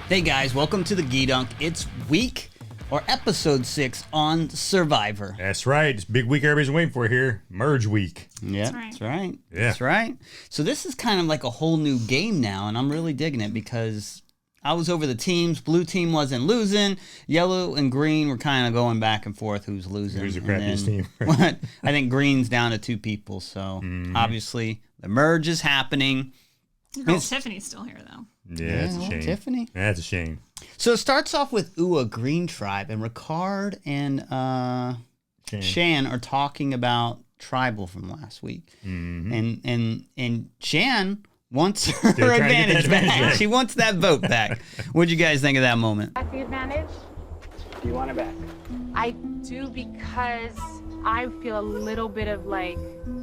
Hey guys, welcome to the Geedunk. It's week or episode 6 on Survivor. That's right. It's a big week everybody's waiting for here. Merge week. Yeah, that's right. Yeah. That's right. So this is kind of like a whole new game now, and I'm really digging it because I was over the teams. Blue team wasn't losing. Yellow and green were kind of going back and forth who's losing. Who's the crappiest team? I think green's down to 2 people, so obviously the merge is happening. Girl, Tiffany's still here, though. Yeah, that's a shame. Tiffany. That's a shame. So it starts off with a green tribe, and Ricard and Shan are talking about tribal from last week, and Shan wants her advantage back. She wants that vote back. What'd you guys think of that moment? Back the advantage? Do you want it back? I do, because I feel a little bit of like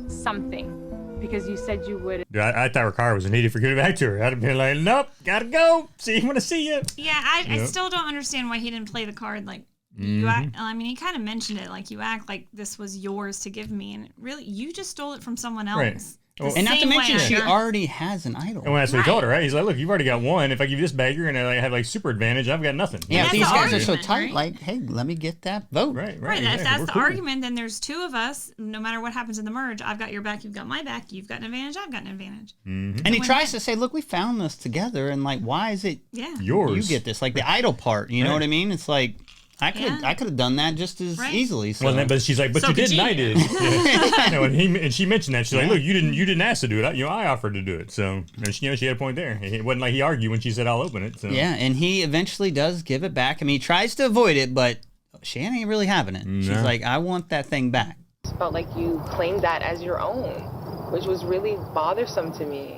something. Because you said you would. Dude, I thought Ricard was needed for giving it back to her. I'd have been like, nope, gotta go. See you when I see you. Yeah, I still don't understand why he didn't play the card like you act. I mean, he kind of mentioned it like you act like this was yours to give me, and really, you just stole it from someone else. Right. Well, And not to mention, she already has an idol. And that's what he told her, right? He's like, look, you've already got one. If I give you this bagger and I have like super advantage, I've got nothing. Yeah, That's these the guys are so argument, tight. right? Like, hey, let me get that vote. Right. If that's the argument, then there's 2 of us. No matter what happens in the merge, I've got your back, you've got my back, you've got an advantage, I've got an advantage. And he tries to say, look, we found this together, and like, why is it yours? You get this, like the idol part. You know what I mean? It's like I could have done that just as easily. So. Well, but she's like, but So you did, and I did. Yeah. And she mentioned that she's like, look, you didn't ask to do it. I offered to do it. So she had a point there. It wasn't like he argued when she said I'll open it. So. Yeah, and he eventually does give it back. I mean, he tries to avoid it, but Shan ain't really having it. No. She's like, I want that thing back. Felt like you claimed that as your own, which was really bothersome to me.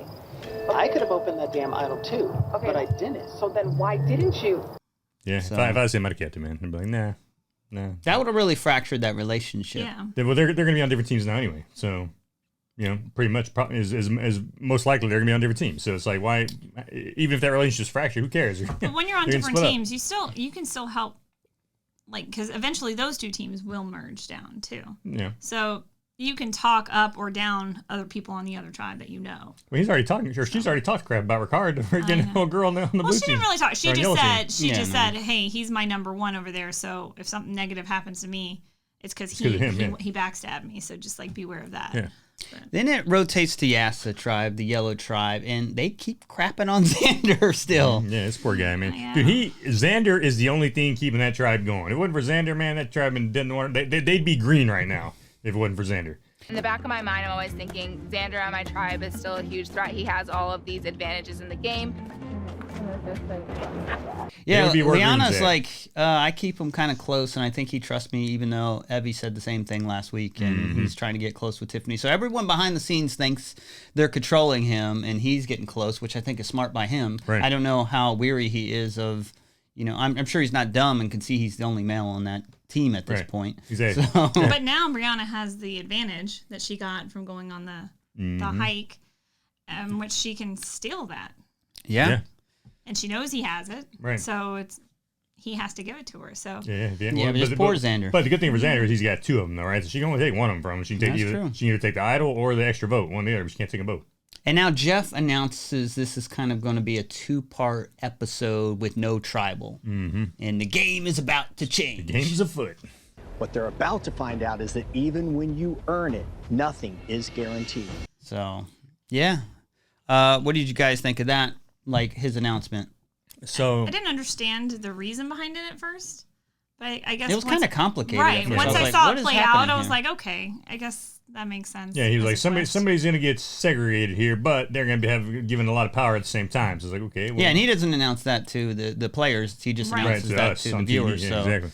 I could have opened that damn idol too, but I didn't. So then why didn't you? Yeah, So- if I was him, I'd have kept him in. I'd be like, nah. That would have really fractured that relationship. Yeah. Well, they're going to be on different teams now anyway. So, pretty much is most likely they're going to be on different teams. So it's like, why, even if that relationship's fractured, who cares? But when you're on different teams, you can still help, like, because eventually those 2 teams will merge down too. Yeah. So you can talk up or down other people on the other tribe that you know. Well, he's already talking. Sure, she's already talked crap about Ricard. We're getting a little girl on the blue team. Well, she didn't really talk. She Or just yellow said, team. said, hey, he's my number 1 over there. So if something negative happens to me, it's because he backstabbed me. So just like beware of that. Yeah. Then it rotates to Yassa tribe, the yellow tribe, and they keep crapping on Xander still. Yeah, this poor guy, man. Yeah. Dude, Xander is the only thing keeping that tribe going. If it wasn't for Xander, man, that tribe didn't want. They'd be green right now if it wasn't for Xander. In the back of my mind, I'm always thinking Xander on my tribe is still a huge threat. He has all of these advantages in the game. Yeah, would be where Liana's Green's at. like, I keep him kind of close, and I think he trusts me, even though Evie said the same thing last week, and he's trying to get close with Tiffany. So everyone behind the scenes thinks they're controlling him, and he's getting close, which I think is smart by him. Right. I don't know how weary he is of, I'm sure he's not dumb and can see he's the only male on that team at this point. Exactly. So, But now Brianna has the advantage that she got from going on the hike, which she can steal that. yeah. And she knows he has it. Right. So he has to give it to her. So Yeah, but just poor Xander. But the good thing for Xander is he's got 2 of them, though, right? So she can only take one of them from him. She can take That's true. she can either take the idol or the extra vote, one or the other, but she can't take them both. And now Jeff announces this is kind of going to be a 2-part episode with no tribal. And the game is about to change. The game's afoot. What they're about to find out is that even when you earn it, nothing is guaranteed. So, yeah. What did you guys think of that? Like his announcement? So I didn't understand the reason behind it at first. But I guess It was kind of complicated. at Right. first. Once was I like, saw what it is play happening out, I was here? like, okay, I guess that makes sense. yeah, he was as like, a twist. somebody's going to get segregated here, but they're going to have given a lot of power at the same time. So it's like, okay. Well, Yeah, and he doesn't announce that to the players. He just Right. announces to that us to the on TV. viewers. Yeah, So, exactly.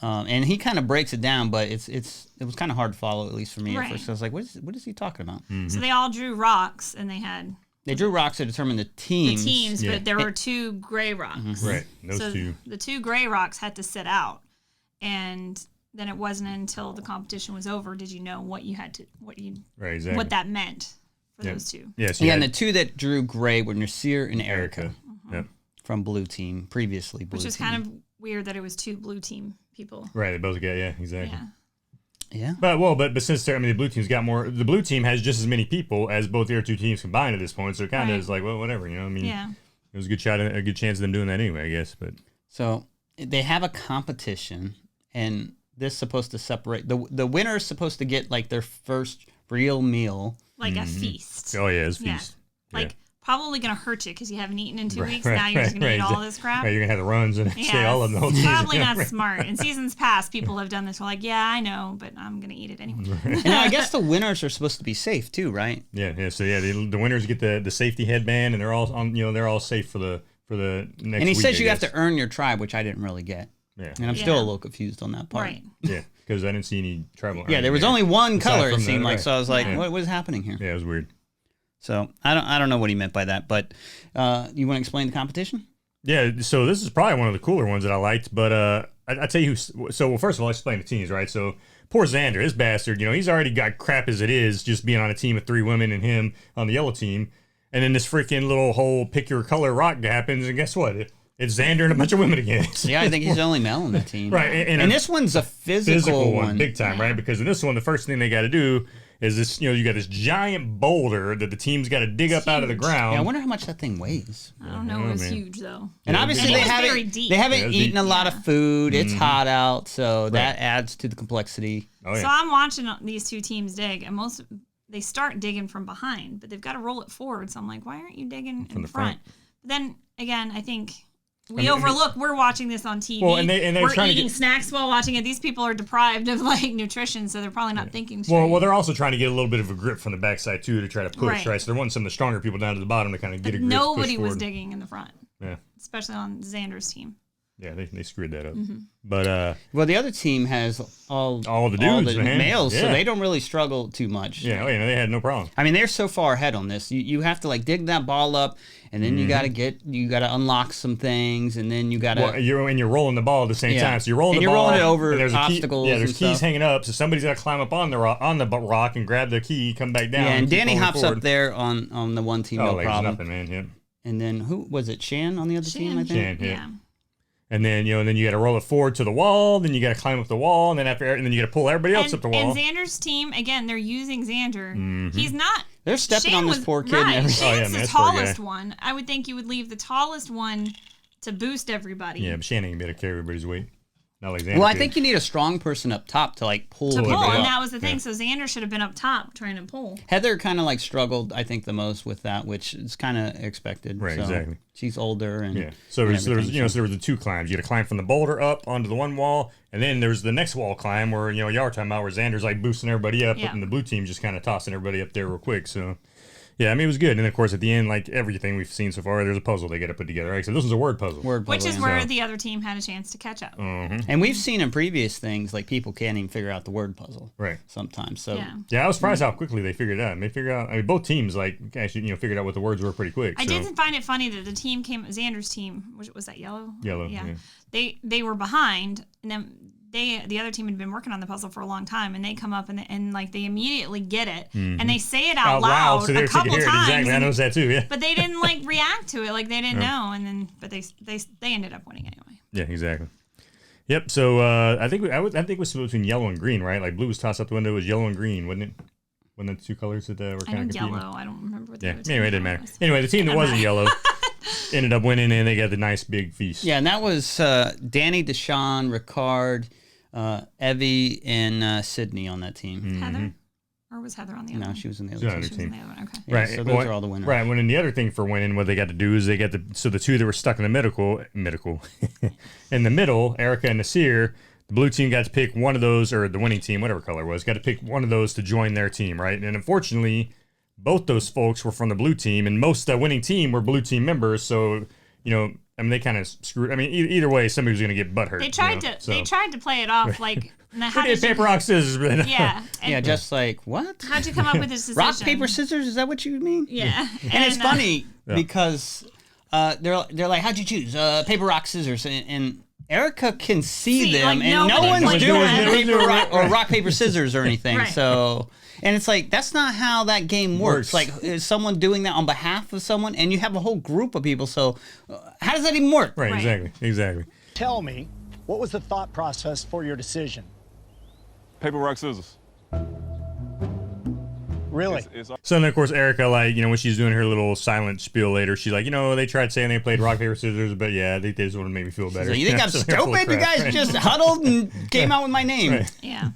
and he kind of breaks it down, but it was kind of hard to follow, at least for me at Right. first. I was like, what is he talking about? So they all drew rocks, and they had They drew rocks to determine the the teams. teams, Yeah. but there were 2 gray rocks. Right. Those so 2. the 2 gray rocks had to sit out, and then it wasn't until the competition was over did you know what Right, exactly. what that meant for Yeah. those 2. Yeah, so Yeah, and the 2 that drew gray were Nasir and Erica Erica. Yep. from Blue Team, previously Blue Which is Team. kind of weird that it was 2 blue team people. Right, they both got, yeah, exactly. Yeah. Yeah. But since the blue team's got more, the blue team has just as many people as both the other 2 teams combined at this point, so it kind of Right. is like, well, whatever, you know. I mean, Yeah. It was a good shot, a good chance of them doing that anyway, I guess. But so they have a competition, and this is supposed to separate the winner is supposed to get like their first real meal, like a feast. Oh yeah, it's feast. Like probably gonna hurt you because you haven't eaten in 2 weeks. Now you're just gonna eat all this crap. Right, you're gonna have the runs and stay all of them the whole it's season. probably not smart. In seasons past, people have done this. We're like, yeah, I know, but I'm gonna eat it anyway. And now I guess the winners are supposed to be safe too, right? Yeah. So the winners get the safety headband, and they're all on. They're all safe for the next. And he week, says you have to earn your tribe, which I didn't really get. Yeah. And I'm still a little confused on that part. Right. Yeah, because I didn't see any tribal. Yeah, there was only one color it seemed like, right. so I was like, what is happening here? Yeah, it was weird. So I don't know what he meant by that, but you want to explain the competition? Yeah, so this is probably one of the cooler ones that I liked, but I tell you who. So well, first of all, let's explain the teams, right? So poor Xander, this bastard, he's already got crap as it is, just being on a team of 3 women and him on the yellow team, and then this freaking little whole pick your color rock happens, and guess what? It's Xander and a bunch of women again. Yeah, I think he's the only male on the team. Right, and this one's a physical one, big time, right? Because in this one, the first thing they got to do is this. You got this giant boulder that the team's got to dig up out of the ground. Yeah, I wonder how much that thing weighs. I don't know. It was huge though. And obviously they haven't eaten a lot of food. It's hot out, so that adds to the complexity. Oh, yeah. So I'm watching these 2 teams dig, and they start digging from behind, but they've got to roll it forward. So I'm like, why aren't you digging in the front? But then again, I think. We're watching this on TV. Well, and they're we're trying eating to snacks while watching it. These people are deprived of nutrition, so they're probably not thinking straight. Well, they're also trying to get a little bit of a grip from the backside too to try to push, right? So they're wanting some of the stronger people down to the bottom to kind of get a grip. Nobody was digging in the front. Yeah. Especially on Xander's team. Yeah, they screwed that up. But well, the other team has all the dudes, man. males, so they don't really struggle too much. Yeah, they had no problem. I mean, they're so far ahead on this. You have to dig that ball up, and then you gotta unlock some things, and then you gotta. Well, you're rolling the ball at the same time, so you're rolling the ball. You're rolling it over there's obstacles. There's keys hanging up, so somebody's got to climb up on the rock and grab the key, come back down. Yeah, and Danny hops up there on the one team, no problem. Nothing, man. Yeah. And then who was it? Shan on the other team, I think. Shan, yeah. And then you got to roll it forward to the wall. Then you got to climb up the wall, and then you got to pull everybody else up the wall. And Xander's team again, they're using Xander. He's not. They're stepping on this poor kid. Right. And Shan's the tallest one. I would think you would leave the tallest one to boost everybody. Yeah, but Shan ain't gonna be able to carry everybody's weight. Not like Xander. Well, I think you need a strong person up top to pull. And that was the thing. So Xander should have been up top trying to pull. Heather kind of struggled, I think, the most with that, which is kind of expected. Right, exactly. She's older and So there was the 2 climbs. You got to climb from the boulder up onto the one wall, and then there's the next wall climb where y'all were talking about where Xander's boosting everybody up, and the blue team just kind of tossing everybody up there real quick. So. Yeah, I mean, it was good. And, of course, at the end, everything we've seen so far, there's a puzzle they got to put together, right? So this was a word puzzle. Which is where the other team had a chance to catch up. And we've seen in previous things, people can't even figure out the word puzzle. Right. Sometimes. So yeah, I was surprised how quickly they figured it out. And they figured out, both teams, actually, figured out what the words were pretty quick. I did find it funny that the team Xander's team, was that yellow? Yellow, yeah. They were behind, and then the other team had been working on the puzzle for a long time, and they come up and they immediately get it, and they say it out loud so a couple times. Exactly, I noticed that too. Yeah, but they didn't react to it, they didn't know, and then they ended up winning anyway. Yeah, exactly. Yep. So I think it was between yellow and green, right? Blue was tossed out the window. It was yellow and green, wasn't it? Wasn't the 2 colors that were kind of competing? Yellow. I don't remember what. Anyway, it didn't matter. Anyway, the team that wasn't yellow ended up winning, and they got the nice big feast. Yeah, and that was Danny, Deshawn, Ricard. Evie and Sydney on that team. Heather? Or was Heather on the other one? No, she was in the other team. She was in the other one, okay. Yeah, right. So those are all the winners. Right. When the other thing for winning, what they got to do is they got the 2 that were stuck in the medical, in the middle, Erica and Nasir, the blue team got to pick one of those, or the winning team, whatever color it was, got to pick one of those to join their team, right? And unfortunately, both those folks were from the blue team, and most of the winning team were blue team members, so, they kind of screwed. I mean, either way, somebody was going to get butthurt. They tried to play it off how did paper, rock, scissors. Yeah. Yeah, just what? How'd you come up with this decision? Rock, paper, scissors? Is that what you mean? Yeah. And it's funny because they're like, how'd you choose? Paper, rock, scissors. And Erica can see them, and no one's doing paper, rock, paper, scissors or anything. Right. So... And it's that's not how that game works. Is someone doing that on behalf of someone? And you have a whole group of people, so how does that even work? Right. Exactly. Tell me, what was the thought process for your decision? Paper, rock, scissors. Really? So then, of course, Erica, like, when she's doing her little silent spiel later, she's like, they tried saying they played rock, paper, scissors, but yeah, they just want to make me feel better. So you think I'm So they're full of stupid? You crap, guys right? just huddled and came out with my name. Right. Yeah.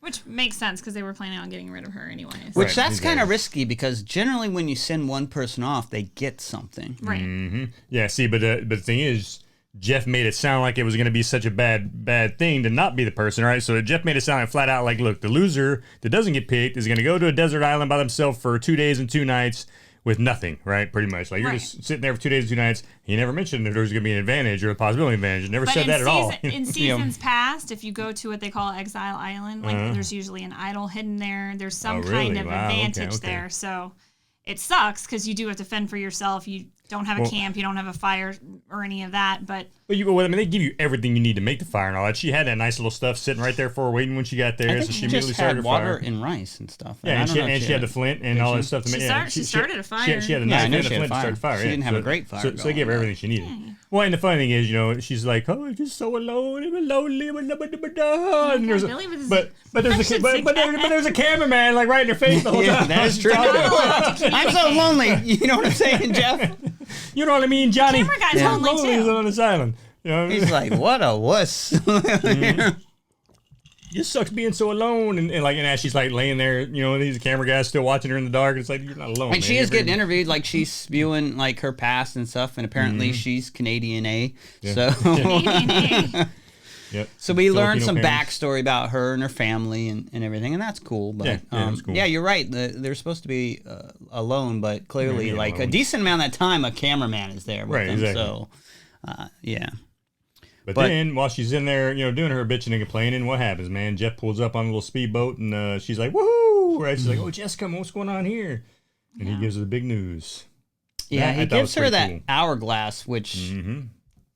Which makes sense because they were planning on getting rid of her anyways. Which Right, that's kind of exactly. risky because generally when you send one person off, they get something. Right. Mm-hmm. Yeah, see, but the thing is, Jeff made it sound like it was going to be such a bad thing to not be the person, right? So Jeff made it sound like flat out like, look, the loser that doesn't get picked is going to go to a desert island by themselves for 2 days and 2 nights with nothing, right? Pretty much. Like, you're just sitting there for 2 days and 2 nights. He never mentioned if there was going to be an advantage or a possibility of advantage. He never said that at all. In seasons past, if you go to what they call Exile Island, like there's usually an idol hidden there. There's some kind of advantage there. So it sucks because you do have to fend for yourself. You don't have a camp. You don't have a fire or any of that. But they give you everything you need to make the fire and all that. She had that nice little stuff sitting right there for her waiting when she got there. I think so she immediately just started had a water fire. and rice and stuff. Yeah, and she had the flint and all that stuff to make. She started a fire. She had the Yeah, knife I know and the she had a flint to start a fire. She didn't have a great fire So they gave her everything she needed. Well, and the funny thing is, she's like, "Oh, I'm just so alone. I'm lonely." And there's there's a cameraman like right in her face the whole time. That's true. I'm so lonely. You know what I'm saying, Jeff? You know what I mean, Johnny? Camera guy's lonely too. on this island. He's like, what a wuss. It sucks being so alone, and as she's like laying there, these camera guys still watching her in the dark. It's like, you're not alone. And she is getting interviewed, like she's spewing like her past and stuff, and apparently she's Canadian A. Yeah. So Canadian A. Yep. So we learned some parents. backstory about her and her family and everything, and that's cool. But that's cool. yeah, you're right. They're supposed to be alone, but clearly, like alone. a decent amount of that time, a cameraman is there with Right, them. exactly. So, yeah. But then, while she's in there, doing her bitching and complaining, what happens, man? Jeff pulls up on a little speedboat, and she's like, woohoo! Right? She's like, oh, Jessica, what's going on here? And he gives her the big news. Yeah, he gives her that cool. hourglass, which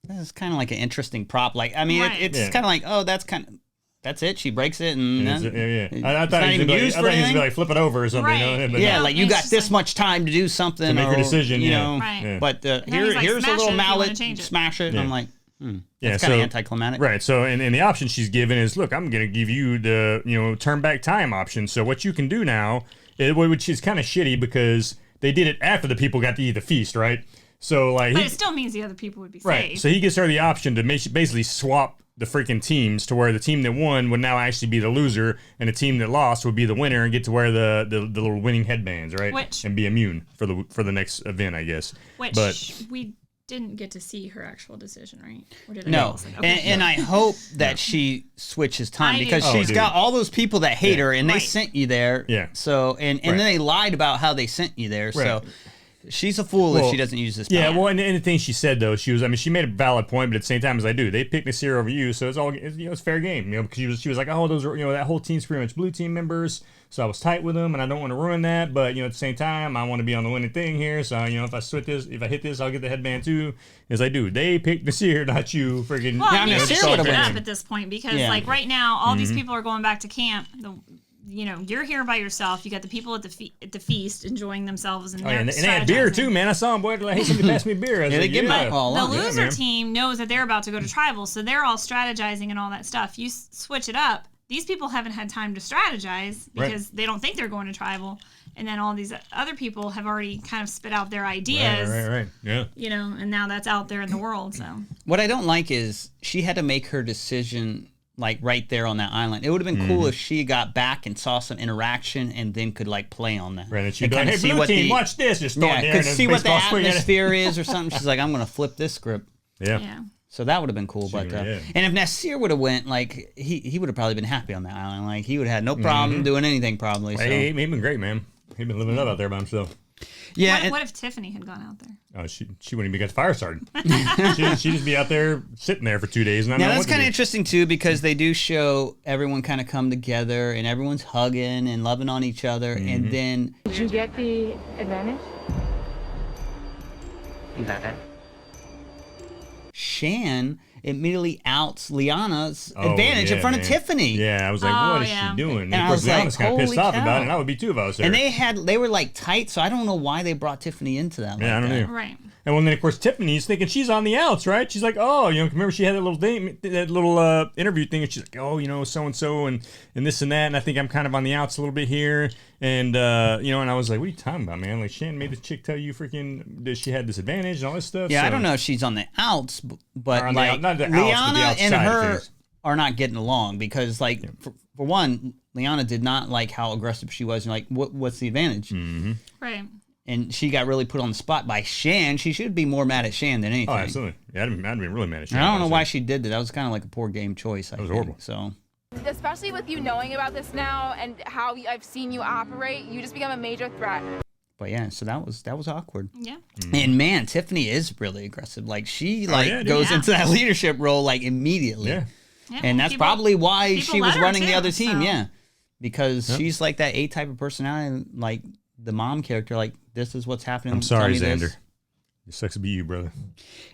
is kind of like an interesting prop. Like, I mean, it's kind of like, oh, that's it. She breaks it, and I thought he he was going to be like, flip it over or something. Right. But yeah, no. like you got this much time to do something To make her decision, you yeah. know. Right. Yeah. But he's like, here's a smash little it if you wanna mallet, change it. smash it. And I'm like, Yeah, it's kind of anticlimactic. Right. So, and the option she's given is, look, I'm going to give you the, turn back time option. So what you can do now, which is kind of shitty because they did it after the people got to eat the feast, right? So, like, But it still means the other people would be right. safe. So he gives her the option to basically swap the freaking teams to where the team that won would now actually be the loser, and the team that lost would be the winner and get to wear the little winning headbands, right? And be immune for the next event, I guess. But we didn't get to see her actual decision, right? Or did I No, miss it? Okay. and I hope that she switches time because she's dude. got all those people that hate her, and they Right. sent you there. Yeah. So and then they lied about how they sent you there. So Right. she's a fool if she doesn't use this. Yeah, power. well, and the thing she said though, she made a valid point, but at the same time, as I do, they picked Nasir over you, so it's fair game, because she was like, oh, those are that whole team's pretty much blue team members, so I was tight with them, and I don't want to ruin that, but at the same time, I want to be on the winning thing here, so if I hit this, I'll get the headband too. As I do, they picked Nasir, not you, freaking. Well, Yeah, you Nasir should would've it up won. at this point because, Yeah. right now, all these people are going back to camp. You're here by yourself. You got the people at the feast enjoying themselves, and and they're they had beer strategizing. too, man. I saw them, boy. Like, hey, somebody pass me beer. I was Yeah, they like, give yeah. them alcohol. The Yeah, loser man. team knows that they're about to go to tribal, so they're all strategizing and all that stuff. You switch it up. These people haven't had time to strategize because they don't think they're going to tribal, and then all these other people have already kind of spit out their ideas. Right. Yeah. And now that's out there in the world. So What I don't like is she had to make her decision like right there on that island. It would have been cool if she got back and saw some interaction and then could like play on that. Right, and she'd And be like, kinda hey, see blue what team, the- watch this. Just throw it Yeah, there could and see what the baseball swing at it. atmosphere is or something. She's like, I'm gonna flip this script. Yeah. So that would have been cool, but yeah. and if Nasir would have went, like he would have probably been happy on that island. Like he would have had no problem doing anything, probably. So. Hey, he'd been great, man. He'd been living it up out there by himself. Yeah, what if Tiffany had gone out there? Oh, she wouldn't even get the fire started. she'd just be out there sitting there for 2 days. And now that's kind of interesting too because they do show everyone kind of come together and everyone's hugging and loving on each other, and then Did you get the advantage? Shan immediately outs Liana's advantage in front of Tiffany. Yeah, I was like, Oh, what is yeah. she doing? And And of I course, was like, Liana's kind of pissed holy off about cow. it, and I would be too if I was there. And they were like tight, so I don't know why they brought Tiffany into that. Yeah, I don't that. know. Right. And then, of course, Tiffany's thinking she's on the outs, right? She's like, oh, remember she had that little thing, that little interview thing, and she's like, oh, so-and-so and this and that, and I think I'm kind of on the outs a little bit here. And, and I was like, what are you talking about, man? Like, Shan made the chick tell you freaking that she had this advantage and all this stuff. Yeah, so. I don't know if she's on the outs, but like, not the outs, Liana and her things. are not getting along because, like, for one, Liana did not like how aggressive she was. And, like, what's the advantage? Mm-hmm. Right. And she got really put on the spot by Shan. She should be more mad at Shan than anything. Oh, absolutely. Yeah, I'd be really mad at Shan. I don't know why she did that. That was kind of like a poor game choice. That was horrible. So, especially with you knowing about this now and how I've seen you operate, you just become a major threat. but yeah, so that was awkward. Yeah. And man, Tiffany is really aggressive. Like she goes into that leadership role like immediately. Yeah. Yeah, And well, that's probably why people she was let her running the too, other team. so. Yeah. Because she's like that A type of personality, like the mom character, like this is what's happening. I'm sorry, Tell me Xander. this. It sucks to be you, brother.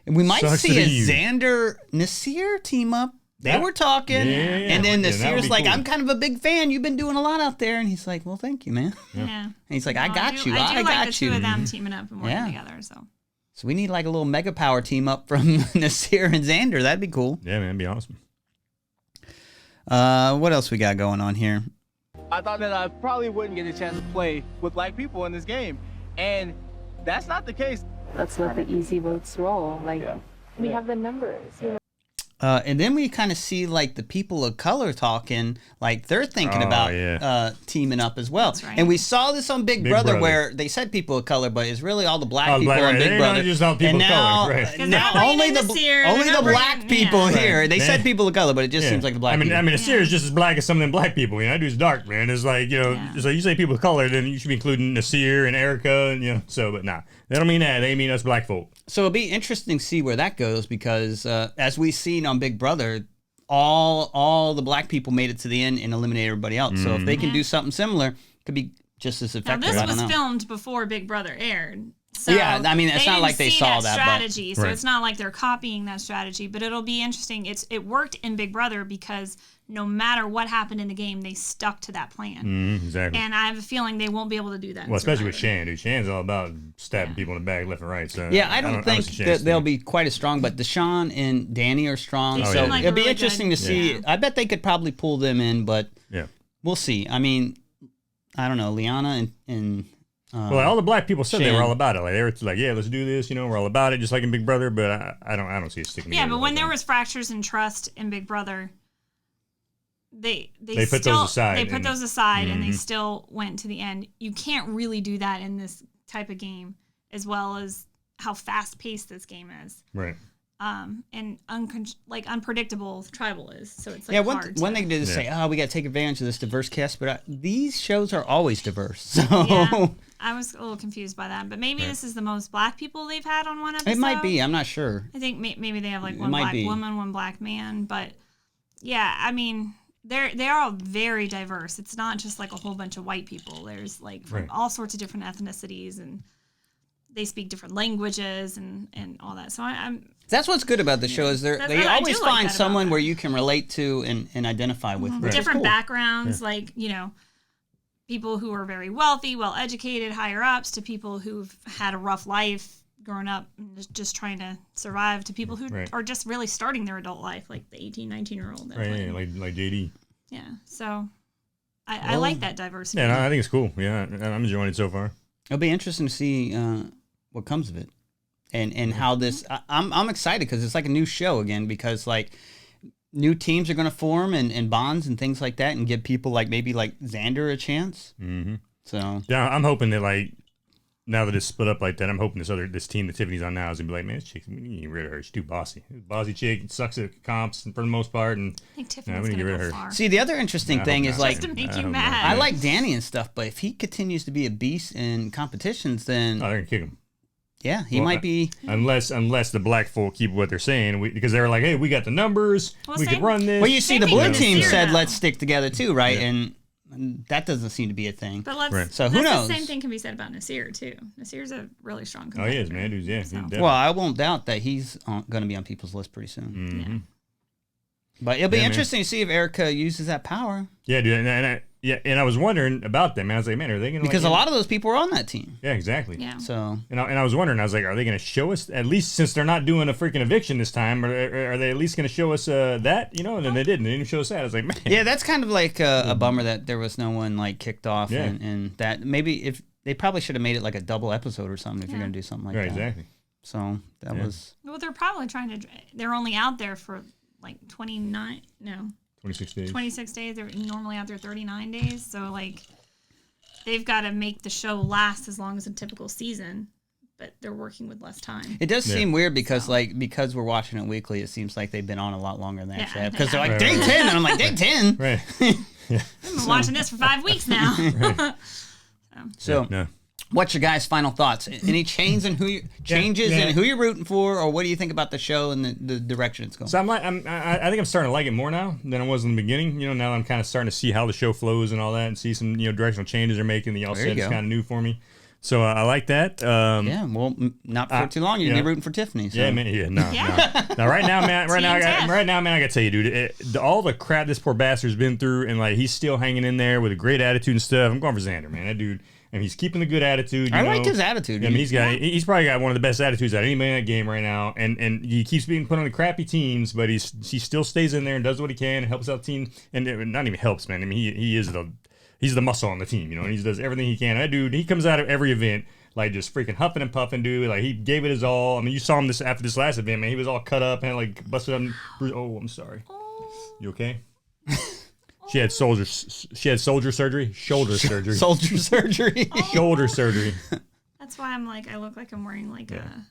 And we might Sucks to see a be you. Xander Nasir team up. They were talking, and then that would Nasir's be like, cool. "I'm kind of a big fan. You've been doing a lot out there." And he's like, "Well, thank you, man." Yeah. And he's like, No, "I got you. I do I like got the you." two of them teaming up and working Yeah. together. So So we need like a little mega power team up from Nasir and Xander. That'd be cool. Yeah, man, that'd be awesome. What else we got going on here? I thought that I probably wouldn't get a chance to play with black people in this game, and that's not the case. Let's let the easy votes roll. Like, we have the numbers. You know? And then we kind of see like the people of color talking, like they're thinking about teaming up as well. That's right. And we saw this on Big Brother, Brother. where they said people of color, but it's really all the black Oh, people black, on right. Big They Brother. don't just all people and of now, color, right. 'Cause they're now bringing only in the Nasir, only they're the not black bringing- people yeah. here. They Yeah. said people of color, but it just seems like the black people. I mean, Nasir is just as black as some of them black people. That dude's dark, man. It's like, so you say people of color, then you should be including Nasir and Erica, and but nah, they don't mean that. They mean us black folk. So it'll be interesting to see where that goes because as we've seen on Big Brother, all the black people made it to the end and eliminated everybody else. So if they can do something similar, it could be just as Now effective. this I don't was know. filmed before Big Brother aired. So Yeah, I mean, it's not didn't like they see saw that, but- strategy, so Right. it's not like they're copying that strategy. But it'll be interesting. It worked in Big Brother because no matter what happened in the game, they stuck to that plan. Exactly. And I have a feeling they won't be able to do that. in Well, especially with Survivor. Shan, dude. Shan's all about stabbing people in the back, left and right. So Yeah, I don't think see Shan's that they'll team. be quite as strong, but Deshaun and Danny are strong. They So seem like it'll a be really interesting good- to see. Yeah. I bet they could probably pull them in, but Yeah. we'll see. I mean, I don't know. Liana and Well, all the black people said they Shan. were all about it. Like they were like, yeah, let's do this. We're all about it, just like in Big Brother. But I don't see it sticking. Yeah, together but when like there that. was fractures in trust in Big Brother, they put still, those aside They put and- those aside, and they still went to the end. You can't really do that in this type of game, as well as how fast paced this game is, right. and unpredictable tribal is. So it's like yeah, hard. one to, thing to say, oh, we got to take advantage of this diverse cast, but these shows are always diverse. So Yeah, I was a little confused by that, but maybe this is the most black people they've had on one episode. it might be. I'm not sure. I think maybe they have like one might black be. woman, one black man, but yeah, I mean they are all very diverse. It's not just like a whole bunch of white people. There's like from Right. all sorts of different ethnicities, and they speak different languages and all that. So I'm That's what's good about the show is they I do always like find that about someone them. where you can relate to and identify with. Which is different cool. backgrounds, like people who are very wealthy, well educated, higher ups, to people who've had a rough life growing up and just trying to survive, to people who Right. are just really starting their adult life, like the 18, 19-year-old. Right, yeah, like JD. Yeah, so I like that diversity. Yeah, no, I think it's cool. Yeah, I'm enjoying it so far. It'll be interesting to see what comes of it, and how this. I'm excited because it's like a new show again because like new teams are going to form and bonds and things like that and give people like maybe like Xander a chance. Mm-hmm. So Yeah, I'm hoping that like now that it's split up like that, I'm hoping this team that Tiffany's on now is gonna be like, man, this chick, we need to get rid of her. She's too bossy. Bossy chick, sucks at comps for the most part, and I think we Tiffany's need to gonna get rid go of her. far. see the other interesting I thing hope is not. like Just to make I you hope not. mad. I like Danny and stuff, but if he continues to be a beast in competitions, then Oh, they're gonna kick him. yeah, he Well, might be. Unless the black folk keep what they're saying, because they were like, hey, we got the numbers, Well, we same- can run this. Well, you see, Same the thing blue with team Nasir, said though. let's stick together too, right? Yeah. And that doesn't seem to be a thing. But let's. Right. So who that's knows? The same thing can be said about Nasir too. Nasir's a really strong Oh, competitor. he is, man. Dude, yeah. So. Definitely. Well, I won't doubt that he's going to be on people's list pretty soon. Mhm. Yeah. But it'll be Yeah, man. interesting to see if Erica uses that power. Yeah, dude, and Yeah, and I was wondering about them. I was like, man, are they going to because a lot of those people are on that team. Yeah, exactly. Yeah. So and I was wondering, I was like, are they going to show us at least since they're not doing a freaking eviction this time? Are they at least going to show us that? You know, and then they didn't. They didn't show us that. I was like, man. Yeah, that's kind of like a bummer that there was no one like kicked off, and that maybe if they probably should have made it like a double episode or something if you're going to do something like that. Exactly. So that was. Well, they're probably trying to. They're only out there for like 26 days. 26 days. They're normally out there 39 days. So, like, they've got to make the show last as long as a typical season, but they're working with less time. It does seem weird because, because we're watching it weekly, it seems like they've been on a lot longer than they actually have. Because they're like, day 10, and I'm like, day 10? Right. I've been watching this for 5 weeks now. So, what's your guys' final thoughts? Any changes in who you're rooting for, or what do you think about the show and the direction it's going? So I think I'm starting to like it more now than I was in the beginning. You know, now I'm kind of starting to see how the show flows and all that, and see some directional changes they're making. That y'all said is kind of new for me. So I like that. Well, not for too long. You're gonna be rooting for Tiffany. So. Yeah, man. No. Now, right now, man. I gotta tell you, dude. All the crap this poor bastard's been through, and like he's still hanging in there with a great attitude and stuff. I'm going for Xander, man. That dude. And he's keeping the good attitude. I like his attitude. I mean, he's probably got one of the best attitudes out of anybody in that game right now. And he keeps being put on the crappy teams, but he still stays in there and does what he can and helps out the team. And not even helps, man. I mean, he's the muscle on the team, you know. And he does everything he can. That dude, he comes out of every event like just freaking huffing and puffing, dude. Like he gave it his all. I mean, you saw him after this last event, man. He was all cut up and like busted up. Oh, I'm sorry. You okay? She had soldier surgery, shoulder surgery. Soldier surgery. Shoulder surgery. That's why I'm like, I look like I'm wearing like a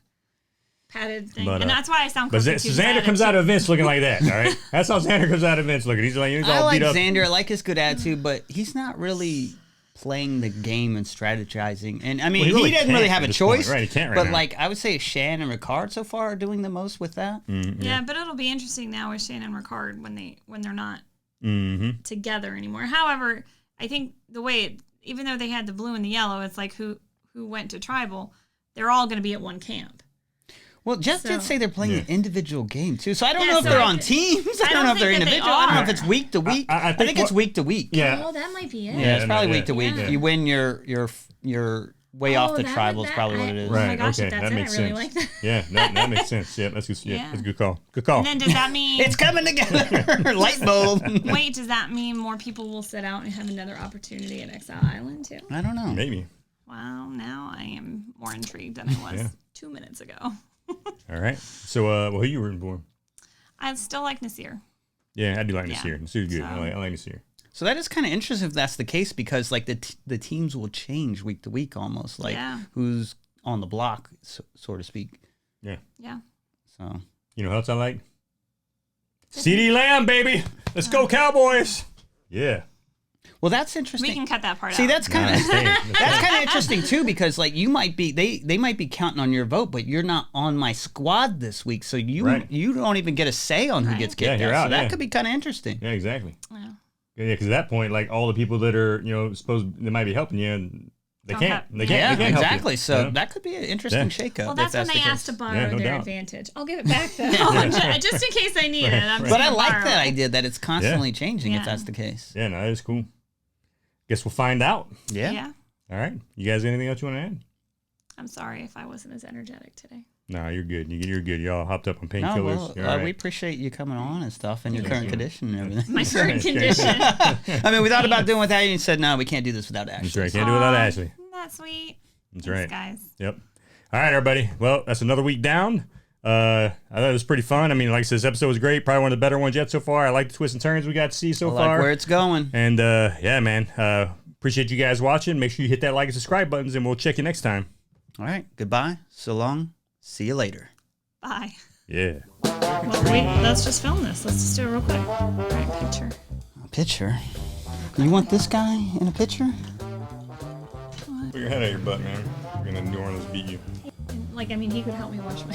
padded thing. And that's why I sound But crazy. Xander comes out of events looking like that, all right? That's how Xander comes out of events looking. He's all beat up. Xander. I like his good attitude, but he's not really playing the game and strategizing. And I mean, he doesn't really have a choice. Right, he can't But like, I would say Shan and Ricard so far are doing the most with that. Yeah, but it'll be interesting now with Shan and Ricard when they're not together anymore. However, I think the way even though they had the blue and the yellow, it's like who went to tribal, they're all going to be at one camp. Well, Jeff did say they're playing an individual game too, so I don't know if they're on teams. I don't know if they're individual. I don't know if it's week to week. I think it's week to week. Yeah. Oh, that might be it. Yeah, it's probably week to week. If you win your way off the tribal is probably what it is. Right. Oh my gosh, if that's that makes I really sense. like that. Yeah, that makes sense. Yeah, that's good. Yeah, that's a good call. Good call. And then does that mean it's coming together? Light bulb. Wait, does that mean more people will sit out and have another opportunity at Exile Island too? I don't know. Maybe. Wow, now I am more intrigued than I was 2 minutes ago. All right. So, who are you rooting for? I still like Nasir. Yeah, I do like Nasir. Nasir's good. I like Nasir. So that is kind of interesting if that's the case, because like the teams will change week to week almost, like who's on the block, so to speak. Yeah. Yeah. So you know what else I like? CD Lamb, baby. Let's go Cowboys. Yeah. Well, that's interesting. We can cut that part out. See, that's kind of interesting too, because like you might be they might be counting on your vote, but you're not on my squad this week, so you don't even get a say on who gets kicked out. So that could be kind of interesting. Yeah, exactly. Yeah. Yeah, because at that point, like all the people that are supposed they might be helping you, they can't exactly. Help you, so that could be an interesting shakeup. Well, that's when they asked to borrow their advantage. I'll give it back though, just in case I need it. But I like that idea that it's constantly changing if that's the case. Yeah, no, that is cool. Guess we'll find out. Yeah. All right. You guys, anything else you want to add? I'm sorry if I wasn't as energetic today. No, you're good. You're good. Y'all hopped up on painkillers. We appreciate you coming on and stuff, and your current condition and everything. My current condition. I mean, we thought about doing without you and said, no, we can't do this without Ashley. That's right. Can't do it without Ashley. That's sweet. That's Thanks, right. guys. Yep. All right, everybody. Well, that's another week down. I thought it was pretty fun. I mean, like I said, this episode was great. Probably one of the better ones yet so far. I like the twists and turns we got to see so far. I like where it's going. And, yeah, man. Appreciate you guys watching. Make sure you hit that like and subscribe buttons, and we'll check you next time. All right. Goodbye. So long. See you later. Bye. Yeah. Well, wait, let's just film this. Let's just do it real quick. All right, picture. A picture? You want this guy in a picture? What? Put your head out your butt, man. We're going to New Orleans beat you. Like, I mean, he could help me wash my...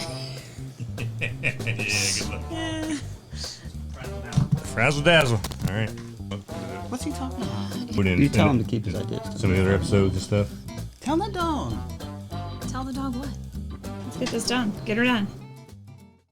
Yeah, good luck. Yeah. Frazzle dazzle. All right. What's he talking about? You tell him to keep his ideas. Some of the other episodes and stuff. Tell the dog. Tell the dog what? Let's get this done. Get her done.